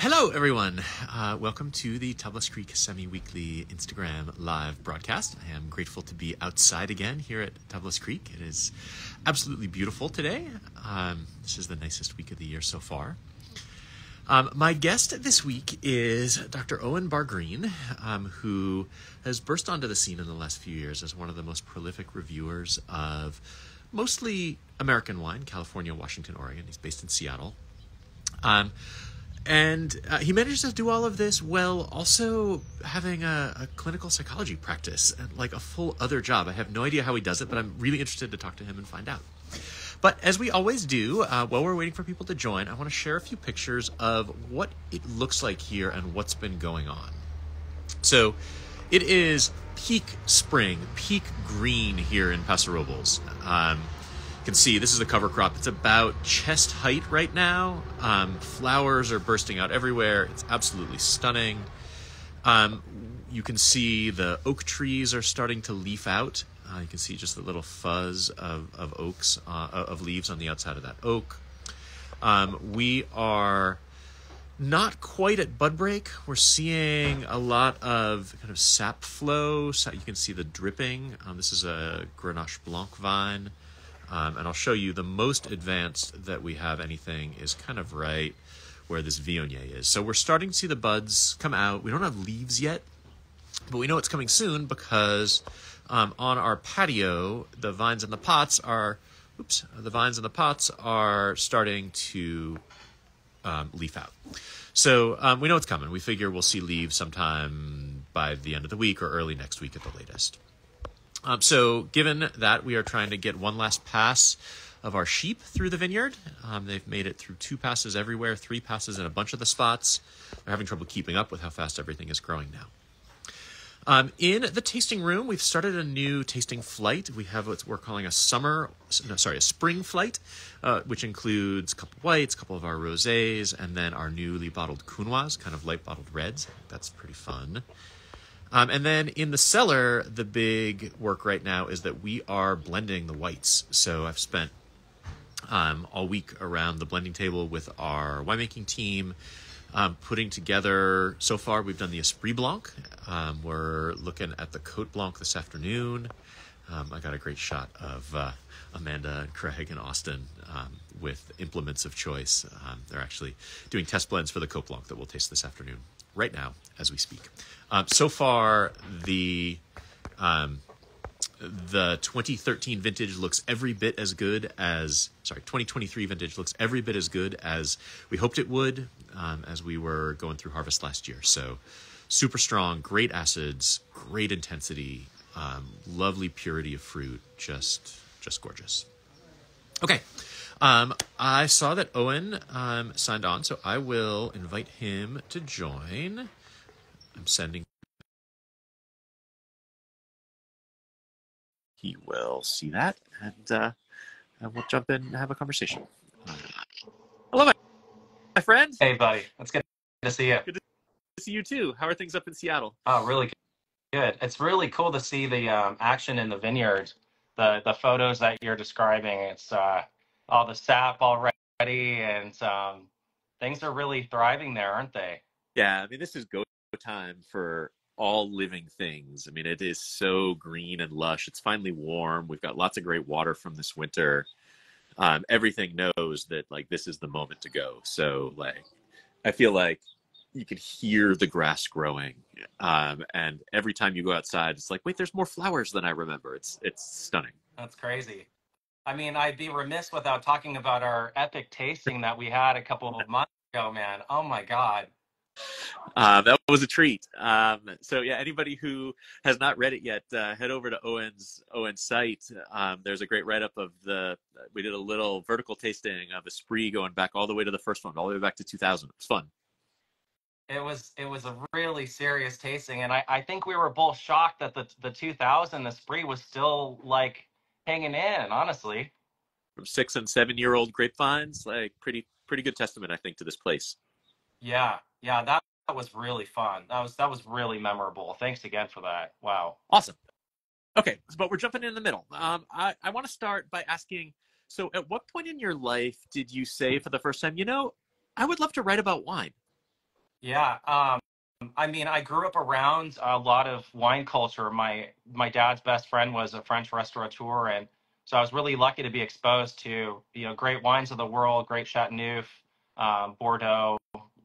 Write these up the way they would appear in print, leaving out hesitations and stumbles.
Hello, everyone. Welcome to the Tablas Creek semi-weekly Instagram live broadcast. I am grateful to be outside again here at Tablas Creek. It is absolutely beautiful today. This is the nicest week of the year so far. My guest this week is Dr. Owen Bargreen, who has burst onto the scene in the last few years as one of the most prolific reviewers of mostly American wine, California, Washington, Oregon. He's based in Seattle. And he manages to do all of this while also having a clinical psychology practice, like a full other job. I have no idea how he does it, but I'm really interested to talk to him and find out. But as we always do, while we're waiting for people to join, I want to share a few pictures of what it looks like here and what's been going on. So it is peak spring, peak green here in Paso Robles. You can see this is the cover crop. It's about chest height right now. Flowers are bursting out everywhere. It's absolutely stunning. You can see the oak trees are starting to leaf out. You can see just the little fuzz of oaks, of leaves on the outside of that oak. We are not quite at bud break. We're seeing a lot of kind of sap flow. So you can see the dripping. This is a Grenache Blanc vine. And I'll show you the most advanced that we have anything is kind of right where this Viognier is. So we're starting to see the buds come out. We don't have leaves yet, but we know it's coming soon because on our patio, the vines in the pots are starting to leaf out. So we know it's coming. We figure we'll see leaves sometime by the end of the week or early next week at the latest. So given that we are trying to get one last pass of our sheep through the vineyard, they've made it through 2 passes everywhere, 3 passes in a bunch of the spots. They're having trouble keeping up with how fast everything is growing now. In the tasting room, we've started a new tasting flight. We have what we're calling a spring flight, which includes a couple of whites, a couple of our rosés, and then our newly bottled Counoise, kind of light bottled reds. That's pretty fun. And then in the cellar, the big work right now is that we are blending the whites. So I've spent all week around the blending table with our winemaking team, putting together, so far we've done the Esprit Blanc. We're looking at the Côte Blanc this afternoon. I got a great shot of Amanda and Craig and Austin with implements of choice. They're actually doing test blends for the Côte Blanc that we'll taste this afternoon, right now as we speak. So far, the 2013 vintage looks every bit as good as, 2023 vintage looks every bit as good as we hoped it would as we were going through harvest last year. So super strong, great acids, great intensity, lovely purity of fruit, just gorgeous. Okay. I saw that Owen signed on, so I will invite him to join. I'm sending. He will see that, and we'll jump in and have a conversation. Hello, my friend. Hey, buddy. It's good to see you. Good to see you, too. How are things up in Seattle? Oh, really good. It's really cool to see the action in the vineyard, the photos that you're describing. It's all the sap already, and things are really thriving there, aren't they? Yeah, I mean, this is go time for all living things. I mean, it is so green and lush. It's finally warm. We've got lots of great water from this winter. Everything knows that, like, this is the moment to go. So, like, I feel like you can hear the grass growing. And every time you go outside, it's like, wait, there's more flowers than I remember. It's stunning. That's crazy. I mean, I'd be remiss without talking about our epic tasting that we had a couple of months ago, man. Oh, my God. That was a treat. So yeah, anybody who has not read it yet, head over to Owen's site. There's a great write-up of we did a little vertical tasting of Esprit going back all the way to the first one, all the way back to 2000. It was fun. It was a really serious tasting, and I think we were both shocked that the 2000 Esprit was still, like, hanging in, honestly. From 6 and 7 year old grapevines, like pretty good testament, I think, to this place. Yeah, that was really fun. That was really memorable. Thanks again for that. Wow. Awesome. Okay, but we're jumping in the middle. I want to start by asking, so at what point in your life did you say for the first time, I would love to write about wine? Yeah. I mean, I grew up around a lot of wine culture. My dad's best friend was a French restaurateur, and so I was really lucky to be exposed to great wines of the world, great Chateauneuf, Bordeaux,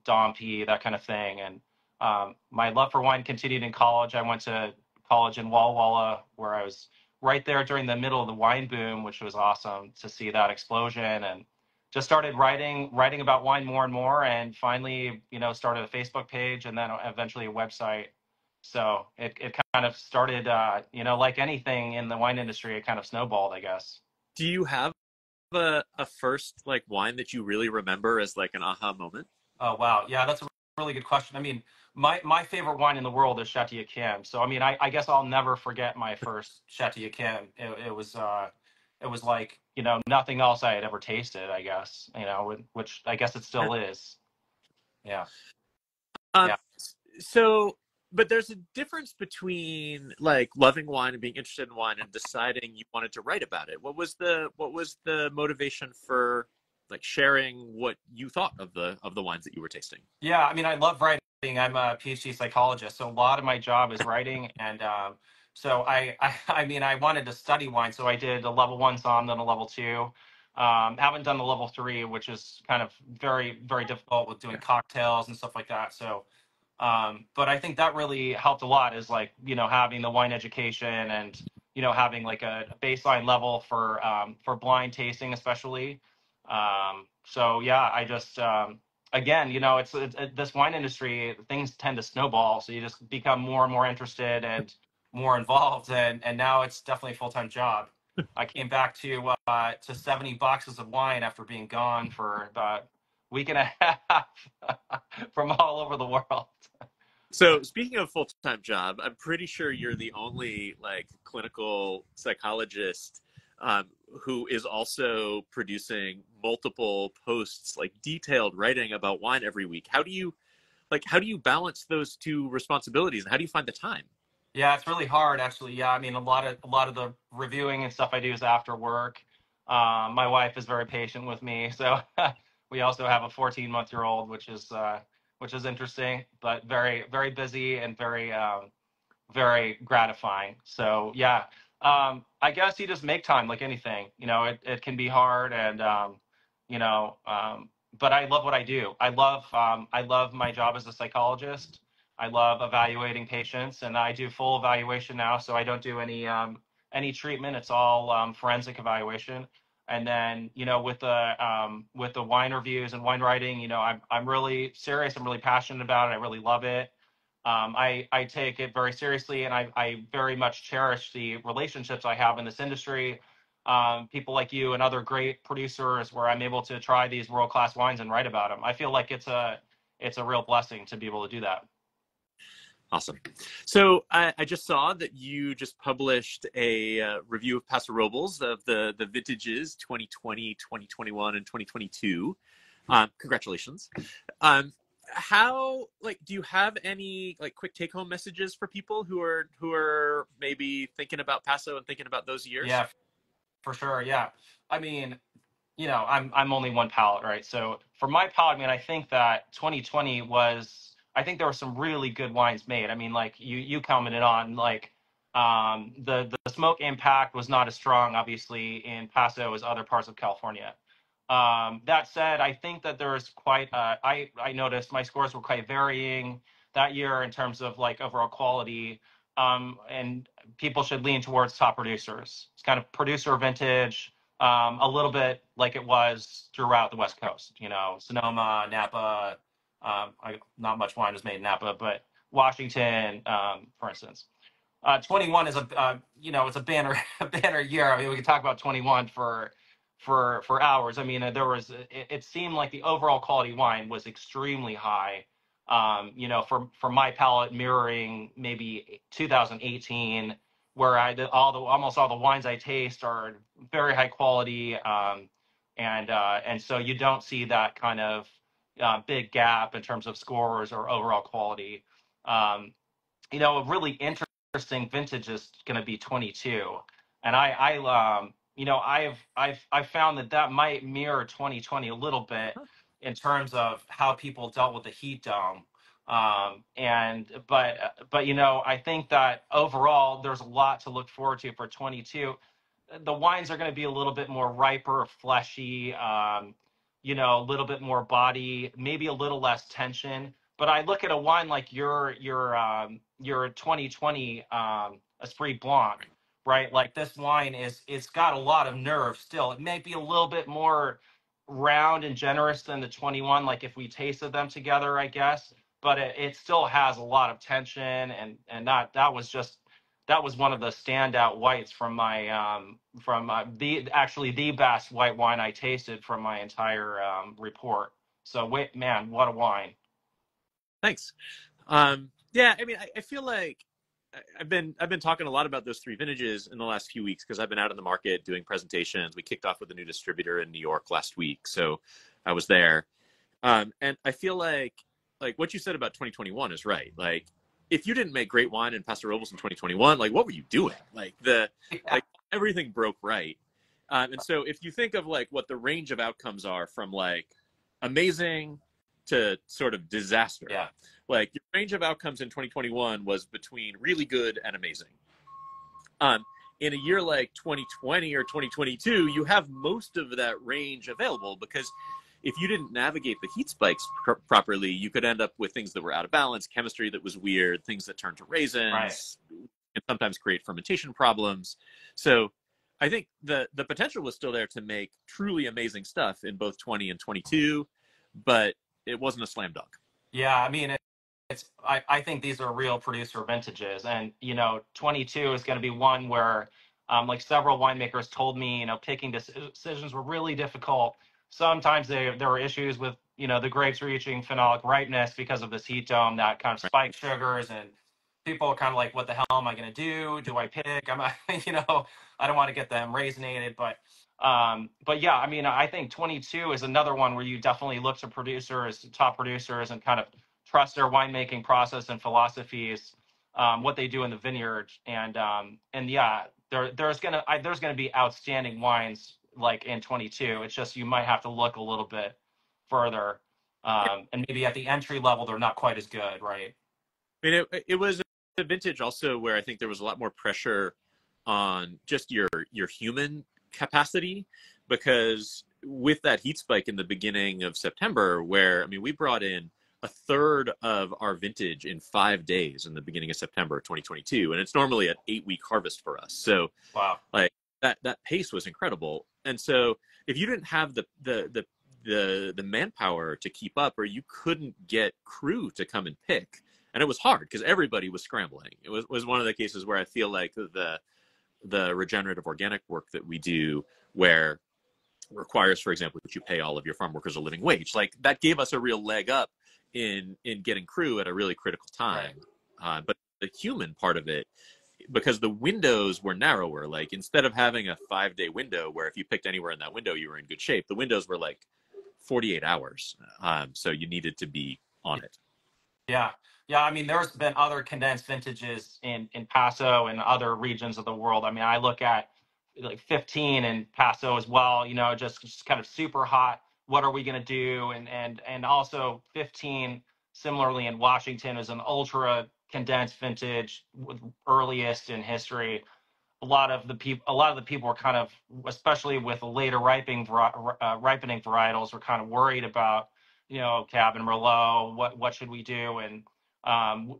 Dompi, that kind of thing. And my love for wine continued in college. I went to college in Walla Walla, where I was right there during the middle of the wine boom, which was awesome to see that explosion. And just started writing about wine more and more, and finally started a Facebook page and then eventually a website. So it kind of started, like anything in the wine industry, it kind of snowballed, I guess. Do you have a first like wine that you really remember as like an aha moment? Oh wow, yeah, that's a really good question. I mean, my favorite wine in the world is Chateau Yquem. So I mean, I guess I'll never forget my first Chateau Yquem. It was like nothing else I had ever tasted. I guess which I guess it still is. Yeah, Um, yeah. so, but there's a difference between like loving wine and being interested in wine and deciding you wanted to write about it. What was the motivation for like sharing what you thought of the wines that you were tasting? Yeah, I mean, I love writing. I'm a PhD psychologist, so a lot of my job is writing, and so I mean, I wanted to study wine, so I did a level one som, then a level two. Haven't done the level three, which is kind of very, very difficult with doing cocktails and stuff like that. So, but I think that really helped a lot, is like having the wine education and having like a baseline level for blind tasting, especially. So yeah, I just again, this wine industry, things tend to snowball, so you just become more and more interested and more involved, and now it's definitely a full-time job. I came back to 70 boxes of wine after being gone for about a week and a half from all over the world. So speaking of full-time job, I'm pretty sure you're the only like clinical psychologist who is also producing multiple posts, like detailed writing about wine every week. How do you balance those two responsibilities, and how do you find the time? Yeah, it's really hard actually. Yeah, I mean a lot of the reviewing and stuff I do is after work. My wife is very patient with me, so we also have a 14-month-old, which is interesting, but very very busy and very gratifying. So yeah, I guess you just make time like anything. It can be hard, and you know, but I love what I do. I love my job as a psychologist. I love evaluating patients, and I do full evaluation now. So I don't do any treatment. It's all forensic evaluation. And then with the wine reviews and wine writing, I'm really serious. I'm really passionate about it. I really love it. I take it very seriously, and I very much cherish the relationships I have in this industry. People like you and other great producers, where I'm able to try these world class wines and write about them. I feel like it's a real blessing to be able to do that. Awesome. So I just saw that you just published a review of Paso Robles of the vintages 2020, 2021, and 2022. Congratulations. Um, how like do you have any like quick take home messages for people who are maybe thinking about Paso and thinking about those years? Yeah, for sure. Yeah, I mean, I'm only one palate, right? So for my palate, I mean, I think that 2020 was, I think there were some really good wines made. I mean, like you commented on, like the smoke impact was not as strong, obviously, in Paso as other parts of California. That said, I think that there was quite. I noticed my scores were quite varying that year in terms of like overall quality. And people should lean towards top producers. It's kind of producer vintage, a little bit like it was throughout the West Coast. Sonoma, Napa. Not much wine was made in Napa, but Washington, for instance. 21 is it's a banner a banner year. I mean, we could talk about 21 for hours. I mean, it seemed like the overall quality wine was extremely high. For my palate, mirroring maybe 2018, where almost all the wines I taste are very high quality, and so you don't see that kind of big gap in terms of scores or overall quality. Um, a really interesting vintage is going to be 22, and I've found that might mirror 2020 a little bit in terms of how people dealt with the heat dome. But I think that overall there's a lot to look forward to for 22. The wines are going to be a little bit more riper, fleshy, a little bit more body, maybe a little less tension. But I look at a wine like your 2020 Esprit Blanc, right? Like this wine it's got a lot of nerve still. It may be a little bit more round and generous than the 21, like if we tasted them together, I guess. But it still has a lot of tension, and that was one of the standout whites from my the best white wine I tasted from my entire report. So wait, man, what a wine! Thanks. Yeah, I mean, I feel like I've been talking a lot about those three vintages in the last few weeks because I've been out in the market doing presentations. We kicked off with a new distributor in New York last week, so I was there. And I feel like what you said about 2021 is right. Like, if you didn't make great wine in Paso Robles in 2021, like, what were you doing? Yeah. Like everything broke right. And so if you think of like what the range of outcomes are from like amazing to sort of disaster, Yeah. like your range of outcomes in 2021 was between really good and amazing. In a year like 2020 or 2022, you have most of that range available because if you didn't navigate the heat spikes properly, you could end up with things that were out of balance, chemistry that was weird, things that turned to raisins, Right. and sometimes create fermentation problems. So I think the potential was still there to make truly amazing stuff in both 20 and 22, but it wasn't a slam dunk. Yeah, I mean, I think these are real producer vintages, and 22 is going to be one where, like several winemakers told me, picking decisions were really difficult. Sometimes there were issues with the grapes reaching phenolic ripeness because of this heat dome that kind of Right? spiked sugars, and people are kind of like, what the hell am I going to do? Do I pick? I don't want to get them raisinated, but yeah, I mean, I think 22 is another one where you definitely look to producers, top producers, and kind of trust their winemaking process and philosophies, what they do in the vineyard, and yeah, there's gonna be outstanding wines like in 22. It's just you might have to look a little bit further, and maybe at the entry level they're not quite as good, right? I mean, it was a vintage also where I think there was a lot more pressure on just your human capacity because with that heat spike in the beginning of September, where I mean, we brought in a third of our vintage in 5 days in the beginning of September 2022, and it's normally an 8-week harvest for us. So, Wow. like that pace was incredible. And so, if you didn't have the manpower to keep up, or you couldn't get crew to come and pick, and it was hard because everybody was scrambling. It was one of the cases where I feel like the regenerative organic work that we do, where requires, for example, that you pay all of your farm workers a living wage, like that gave us a real leg up in getting crew at a really critical Right. time. But the human part of it, because the windows were narrower, like instead of having a 5-day window where if you picked anywhere in that window you were in good shape, the windows were like 48 hours. So you needed to be on it. Yeah. Yeah. I mean, there's been other condensed vintages in Paso and other regions of the world. I mean, I look at like 15 in Paso as well, just kind of super hot. What are we going to do? And also 15 similarly in Washington is an ultra condensed vintage, earliest in history. A lot of the people were kind of, especially with later ripening varietals, were kind of worried about, Cab and Merlot. What should we do? And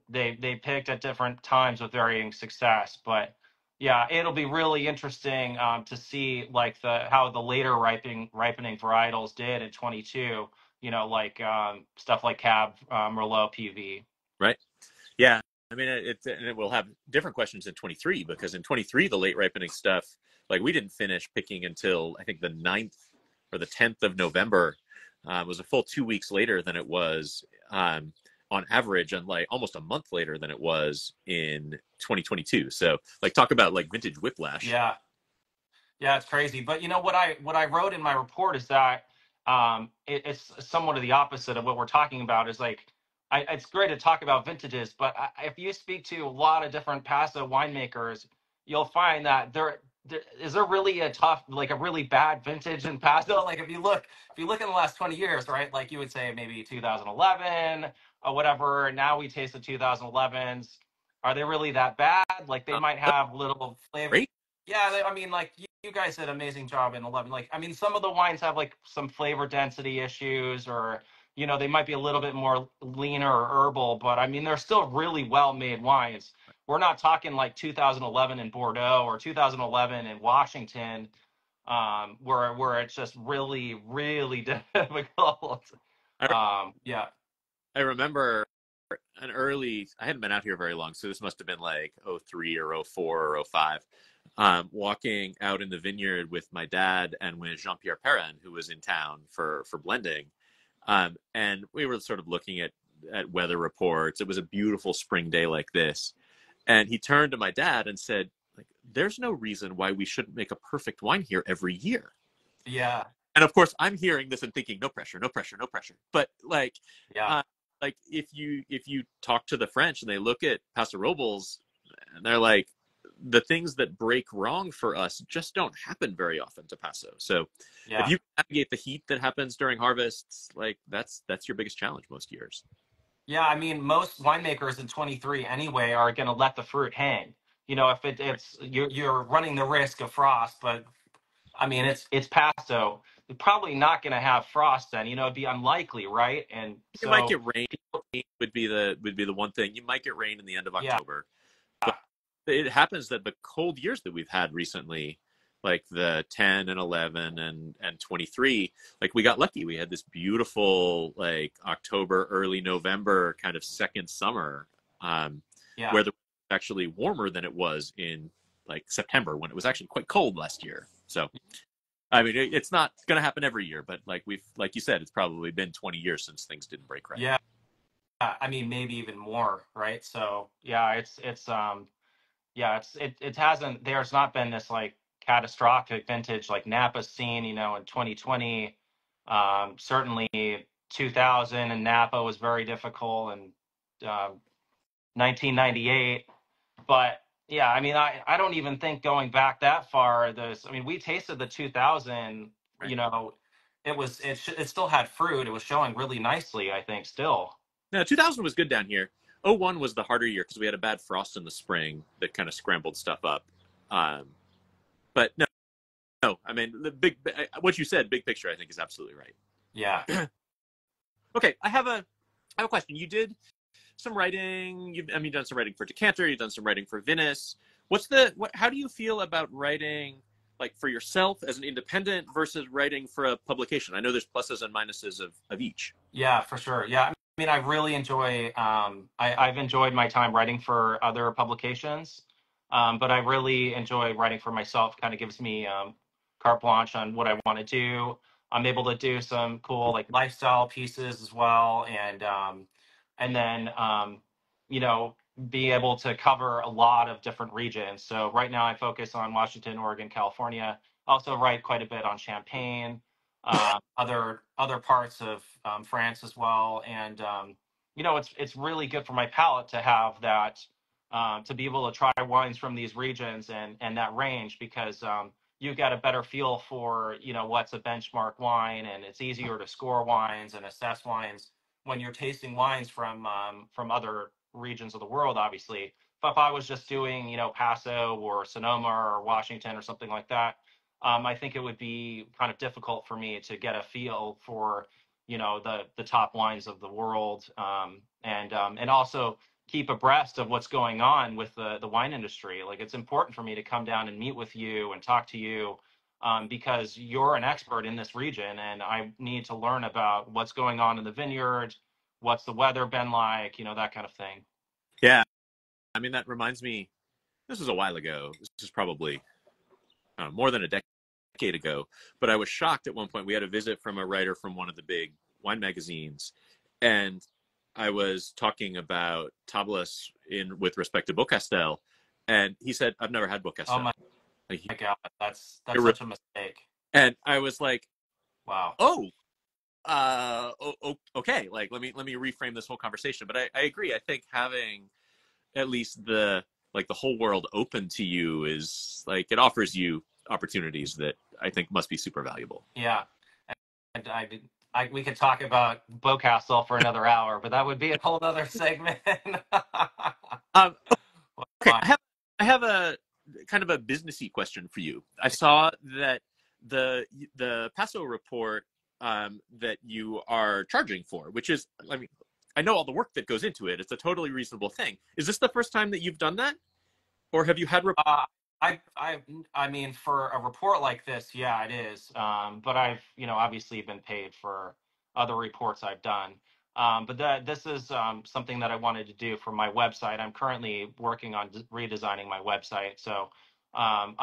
they picked at different times with varying success. But yeah, it'll be really interesting to see like how the later ripening varietals did in 22. Like stuff like Cab, Merlot, PV. Right. Yeah. I mean, it will have different questions in 23 because in 23, the late ripening stuff, like we didn't finish picking until I think the 9th or the 10th of November. It was a full 2 weeks later than it was on average, and like almost a month later than it was in 2022. So, like, talk about like vintage whiplash. Yeah. Yeah, it's crazy. But what I wrote in my report is that it's somewhat of the opposite of what we're talking about. Is like it's great to talk about vintages, but if you speak to a lot of different Paso winemakers, you'll find that there is there really a tough, like a really bad vintage in Paso. Like if you look in the last 20 years, right? Like you would say maybe 2011, whatever. Now we taste the 2011s. Are they really that bad? Like they might have little flavor. Great. Yeah, I mean, like you guys did an amazing job in 11. Like, I mean, some of the wines have like some flavor density issues, or they might be a little bit more leaner or herbal, but I mean, they're still really well made wines. We're not talking like 2011 in Bordeaux or 2011 in Washington, where it's just really, really difficult. I, Yeah, I remember I hadn't been out here very long, so this must have been like '03 or '04 or '05. Walking out in the vineyard with my dad and with Jean-Pierre Perrin, who was in town for blending. And we were sort of looking at weather reports. It was a beautiful spring day like this. And he turned to my dad and said, like, there's no reason why we shouldn't make a perfect wine here every year. yeah, And of course, I'm hearing this and thinking, no pressure, no pressure, no pressure. But yeah. like if you talk to the French and they look at Paso Robles, and they're like, the things that break wrong for us just don't happen very often to Paso. So if you navigate the heat that happens during harvests, like that's your biggest challenge most years. Yeah, I mean, most winemakers in 23 anyway are going to let the fruit hang. If it's you're running the risk of frost, but I mean, it's Paso. You're probably not going to have frost then. It'd be unlikely, right? And You might so, get rain would be the one thing. You might get rain in the end of yeah, October. But it happens that the cold years that we've had recently, like the 10 and 11 and 23, like we got lucky. We had this beautiful like October, early November kind of second summer, yeah, where the actually warmer than it was in like September when it was actually quite cold last year. So I mean, it's not going to happen every year, but like you said, it's probably been 20 years since things didn't break right. yeah. I mean, maybe even more, right? So, yeah, it hasn't. There's not been this like catastrophic vintage like Napa's seen, in 2020. Certainly 2000 and Napa was very difficult, and 1998. But yeah, I mean, I don't even think going back that far. I mean, we tasted the 2000. Right. It still had fruit. It was showing really nicely, I think, still. No, 2000 was good down here. '01 was the harder year because we had a bad frost in the spring that kind of scrambled stuff up. But no, I mean, what you said, big picture, I think is absolutely right. Yeah. Okay, I have a question. You did some writing. You've done some writing for Decanter. You've done some writing for Venice. How do you feel about writing like for yourself as an independent versus writing for a publication? I know there's pluses and minuses of each. Yeah, for sure. Yeah, I mean, I really enjoy. I've enjoyed my time writing for other publications, but I really enjoy writing for myself. Kind of gives me carte blanche on what I want to do. I'm able to do some cool like lifestyle pieces as well, and then be able to cover a lot of different regions. So right now I focus on Washington, Oregon, California. Also write quite a bit on Champagne, other parts of France as well, and it's really good for my palate to have that, to be able to try wines from these regions and that range, because you've got a better feel for what's a benchmark wine, and it's easier to score wines and assess wines when you're tasting wines from other regions of the world, obviously. But if I was just doing Paso or Sonoma or Washington or something like that, I think it would be kind of difficult for me to get a feel for the top wines of the world, and also keep abreast of what's going on with the wine industry. Like, it's important for me to come down and meet with you and talk to you, because you're an expert in this region, and I need to learn about what's going on in the vineyard, what's the weather been like, that kind of thing. Yeah, I mean that reminds me. This was a while ago. This is probably more than a decade ago. But I was shocked at one point. We had a visit from a writer from one of the big wine magazines, and I was talking about Tablas with respect to Beaucastel, and he said, "I've never had Beaucastel." Oh my, like, my God, that's such a mistake. And I was like, wow. "Oh, okay." Like, let me reframe this whole conversation. But I agree. I think having at least the whole world open to you is like, it offers you opportunities that I think must be super valuable. Yeah, and we could talk about Bocastle for another hour, but that would be a whole other segment. Um, okay, Fine. I have a kind of a businessy question for you. I saw that the Paso report that you are charging for, which is, I mean, I know all the work that goes into it. It's a totally reasonable thing. Is this the first time that you've done that, or have you had? Uh, I mean, for a report like this, yeah, it is. But I've, obviously been paid for other reports I've done. But this is something that I wanted to do for my website. I'm currently working on redesigning my website, so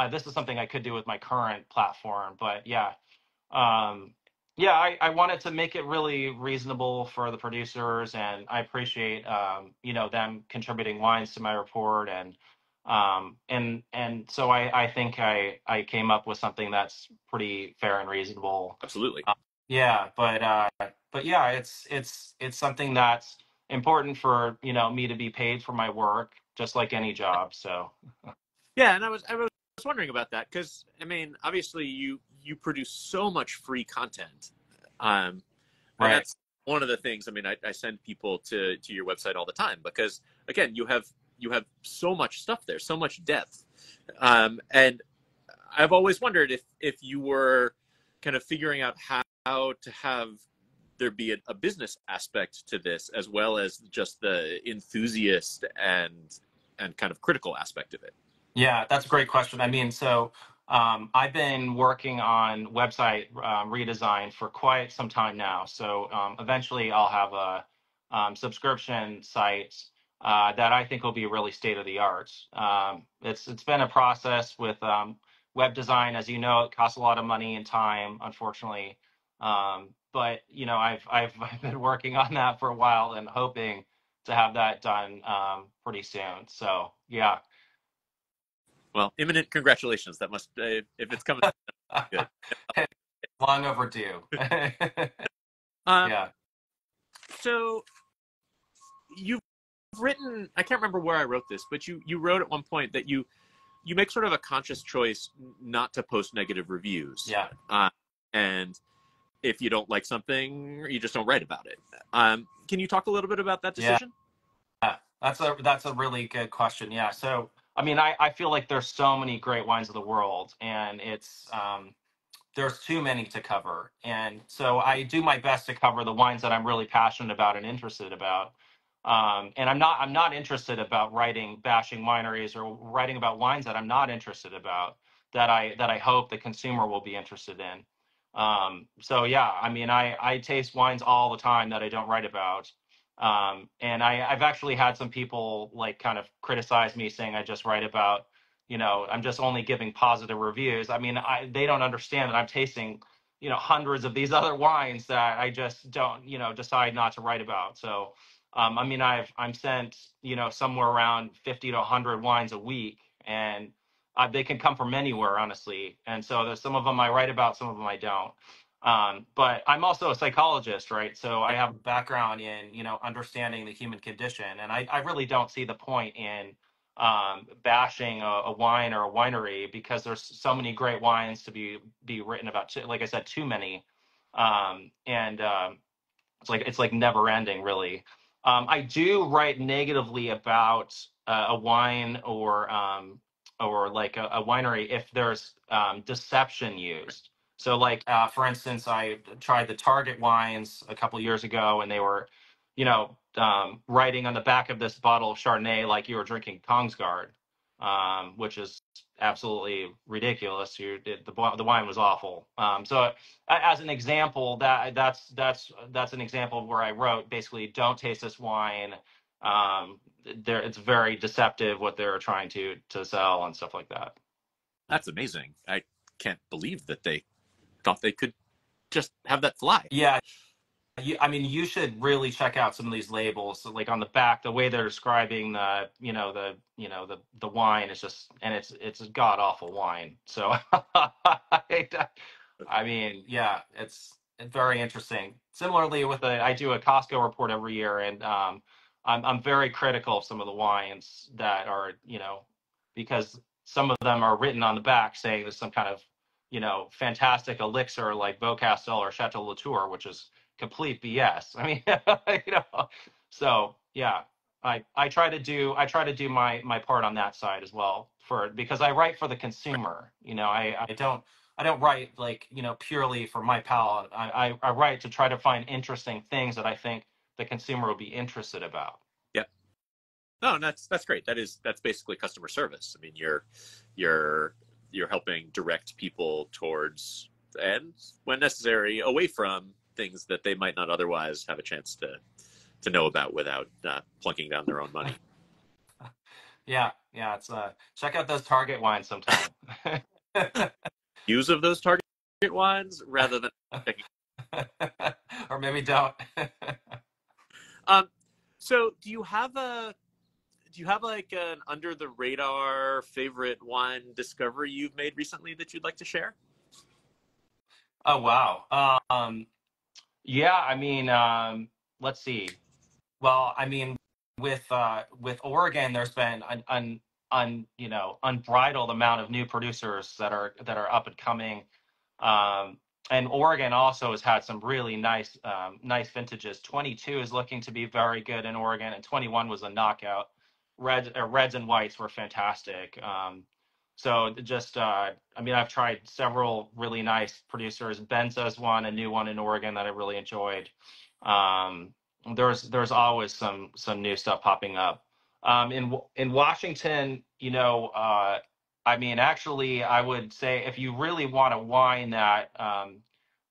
this is something I could do with my current platform. But yeah, um, yeah, I wanted to make it really reasonable for the producers, and I appreciate them contributing wines to my report, and so I think I came up with something that's pretty fair and reasonable. Absolutely. Yeah, but yeah, it's something that's important for me to be paid for my work, just like any job. So Yeah, and I was wondering about that because I mean, obviously you produce so much free content, and right. that's one of the things. I mean, I send people to your website all the time because again, you have so much stuff there, so much depth, and I've always wondered if you were kind of figuring out how to have there be a business aspect to this as well as just the enthusiast and kind of critical aspect of it. Yeah, that's a great question. I mean, so I've been working on website redesign for quite some time now. So eventually I'll have a subscription site that I think will be really state of the art. It's been a process with web design, as you know, it costs a lot of money and time, unfortunately. But I've been working on that for a while and hoping to have that done pretty soon. So yeah. Well, imminent congratulations. That must if it's coming good. Long overdue. Um, Yeah. so you've written. I can't remember where I wrote this, but you wrote at one point that you make sort of a conscious choice not to post negative reviews. Yeah. And if you don't like something, you just don't write about it. Can you talk a little bit about that Yeah. decision? That's a really good question. Yeah. So I mean, I feel like there's so many great wines of the world, and it's there's too many to cover. And so I do my best to cover the wines that I'm really passionate about and interested about. And I'm not interested about writing bashing wineries or writing about wines that I'm not interested about that I hope the consumer will be interested in. So yeah, I mean, I taste wines all the time that I don't write about. And I've actually had some people like kind of criticize me saying I just write about, I'm just only giving positive reviews. I mean, they don't understand that I'm tasting, hundreds of these other wines that I just don't, decide not to write about. So, I mean, I'm sent, somewhere around 50 to 100 wines a week, and they can come from anywhere, honestly. And so there's some of them I write about, some of them I don't. But I'm also a psychologist, right? So I have a background in, understanding the human condition, and I really don't see the point in bashing a wine or a winery because there's so many great wines to be written about. Like I said, too many, and it's like never ending, really. I do write negatively about a wine or like a winery if there's deception used. So, like for instance, I tried the Target wines a couple years ago, and they were, writing on the back of this bottle of Chardonnay like you were drinking Kongsgaard, which is absolutely ridiculous. The wine was awful. So as an example, that's an example of where I wrote basically, don't taste this wine. It's very deceptive what they're trying to sell and stuff like that. That's amazing. I can't believe that they thought they could just have that fly. Yeah, I mean, you should really check out some of these labels. So, like on the back, the way they're describing the wine is just, and it's a god awful wine. So, I mean, yeah, it's very interesting. Similarly, I do a Costco report every year, and I'm very critical of some of the wines that are, because some of them are written on the back saying there's some kind of, fantastic elixir like Beaucastel or Chateau Latour, which is complete BS. I mean, you know, so yeah, I try to do my part on that side as well for because I write for the consumer. You know, I don't write like, you know, purely for my palate. I write to try to find interesting things that I think the consumer will be interested about. Yeah. No, and that's great. That's basically customer service. I mean, you're you're helping direct people towards, and when necessary, away from things that they might not otherwise have a chance to know about without plunking down their own money. Yeah, yeah, it's check out those Target wines sometime. Use of those target wines rather than checking. Or maybe don't. Um, so do you have like an under the radar favorite wine discovery you've made recently that you'd like to share? Oh wow. Yeah, I mean, let's see. Well, I mean, with Oregon, there's been you know, unbridled amount of new producers that are up and coming. Um, and Oregon also has had some really nice vintages. 22 is looking to be very good in Oregon, and 21 was a knockout. Reds and whites were fantastic. So just, I mean, I've tried several really nice producers. Benza's one, a new one in Oregon that I really enjoyed. Um, there's always some new stuff popping up. In Washington, you know, I mean, actually, I would say if you really want a wine that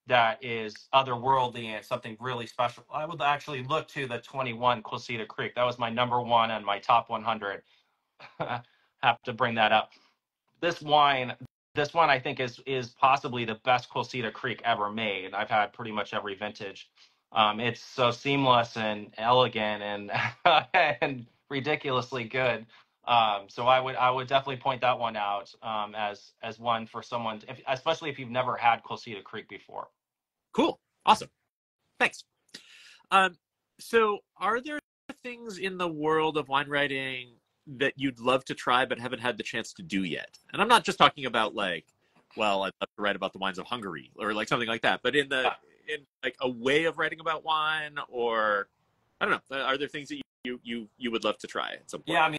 that is otherworldly and something really special, I would actually look to the 21 Quilceda Creek. That was my number one on my top 100. Have to bring that up. This wine, this one I think is possibly the best Quilceda Creek ever made. I've had pretty much every vintage. It's so seamless and elegant and and ridiculously good. So I would definitely point that one out as one for someone, especially if you've never had Quilceda Creek before. Cool. Awesome. Thanks. Um, so are there things in the world of wine writing that you'd love to try but haven't had the chance to do yet? And I'm not just talking about like, well, I'd love to write about the wines of Hungary or like something like that, but in like a way of writing about wine, or I don't know, are there things that you would love to try at some point? Yeah, I mean,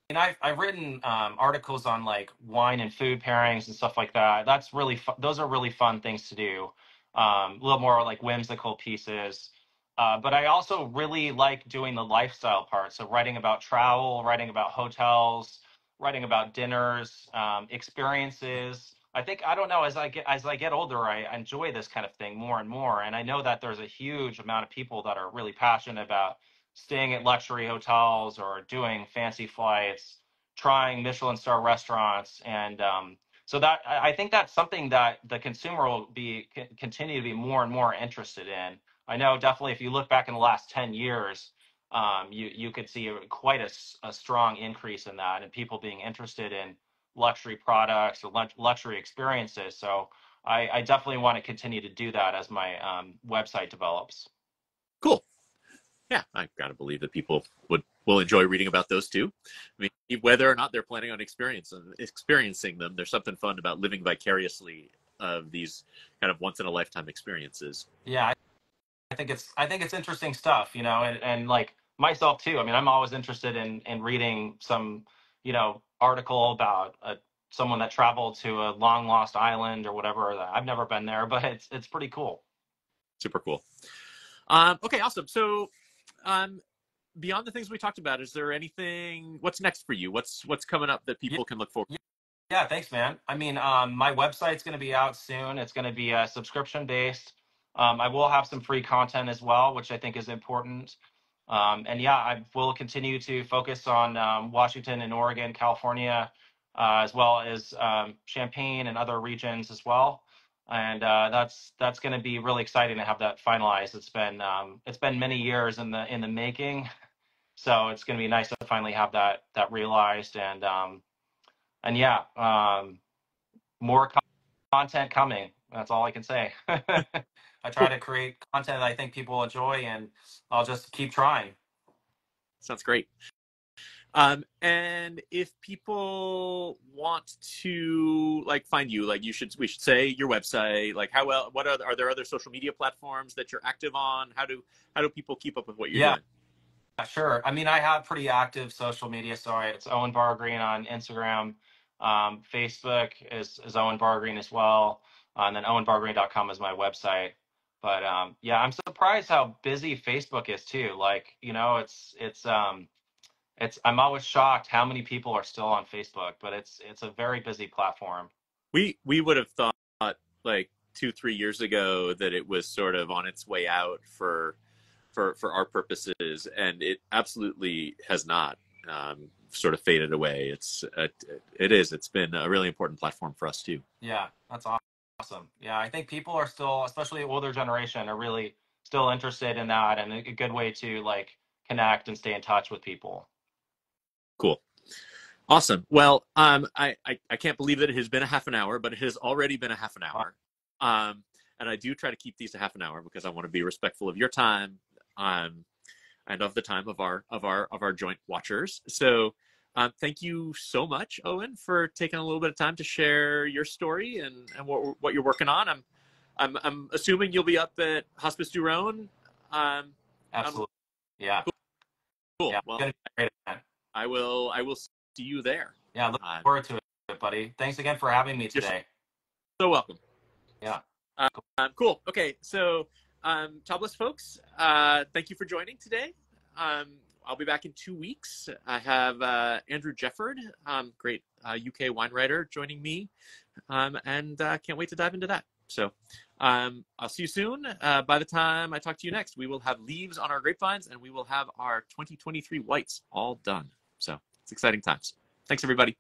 and I've written articles on like wine and food pairings and stuff like that. That's really those are really fun things to do. A little more like whimsical pieces. But I also really like doing the lifestyle part. So writing about travel, writing about hotels, writing about dinners, experiences. I think I don't know as I get older, I enjoy this kind of thing more and more. And I know that there's a huge amount of people that are really passionate about staying at luxury hotels or doing fancy flights, trying Michelin star restaurants, and so that I think that's something that the consumer will be continue to be more and more interested in. I know definitely if you look back in the last 10 years, you could see quite a strong increase in that and people being interested in luxury products or luxury experiences. So I definitely want to continue to do that as my website develops. Cool. Yeah, I gotta believe that people will enjoy reading about those too. I mean, whether or not they're planning on experiencing them, there's something fun about living vicariously of these kind of once in a lifetime experiences. Yeah, I think it's interesting stuff, you know, and like myself too. I mean, I'm always interested in reading some, you know, article about someone that traveled to a long lost island or whatever. I've never been there, but it's pretty cool. Super cool. Okay, awesome. So, um, beyond the things we talked about, is there anything? What's next for you? What's coming up that Yeah, people can look forward? yeah, thanks, man. I mean, my website's going to be out soon. It's going to be subscription based. I will have some free content as well, which I think is important. And yeah, I will continue to focus on Washington and Oregon, California, as well as Champaign and other regions as well. And that's going to be really exciting to have that finalized. It's been many years in the making, so it's going to be nice to finally have that realized. And yeah, more content coming. That's all I can say. I try Cool. to create content that I think people enjoy, and I'll just keep trying. Sounds great. And if people want to like find you, like we should say your website, like are there other social media platforms that you're active on? How do people keep up with what you're Yeah, doing? sure. I mean, I have pretty active social media. So it's Owen Bargreen on Instagram. Facebook is Owen Bargreen as well. And then owenbargreen.com is my website. But yeah, I'm surprised how busy Facebook is too. Like, I'm always shocked how many people are still on Facebook, but it's a very busy platform. We would have thought like 2-3 years ago that it was sort of on its way out for our purposes, and it absolutely has not sort of faded away. It's been a really important platform for us too. Yeah, that's awesome. Yeah, I think people are still, especially older generation, are really still interested in that, and a good way to like connect and stay in touch with people. Cool. Awesome. Well, I can't believe that it has been a half an hour, but it has already been a half an hour. And I do try to keep these to half an hour because I want to be respectful of your time, and of the time of our joint watchers. So, thank you so much, Owen, for taking a little bit of time to share your story and what you're working on. I'm assuming you'll be up at Hospice du Rhone. Absolutely. Yeah. Cool. Yeah. Well, It's gonna be a great event. I will see you there. Yeah, look forward to it, buddy. Thanks again for having me You're today. so welcome. Yeah. Cool. Okay, so Tablas folks, thank you for joining today. I'll be back in 2 weeks. I have Andrew Jefford, great UK wine writer, joining me, and can't wait to dive into that. So I'll see you soon. By the time I talk to you next, we will have leaves on our grapevines, and we will have our 2023 whites all done. So it's exciting times. Thanks, everybody.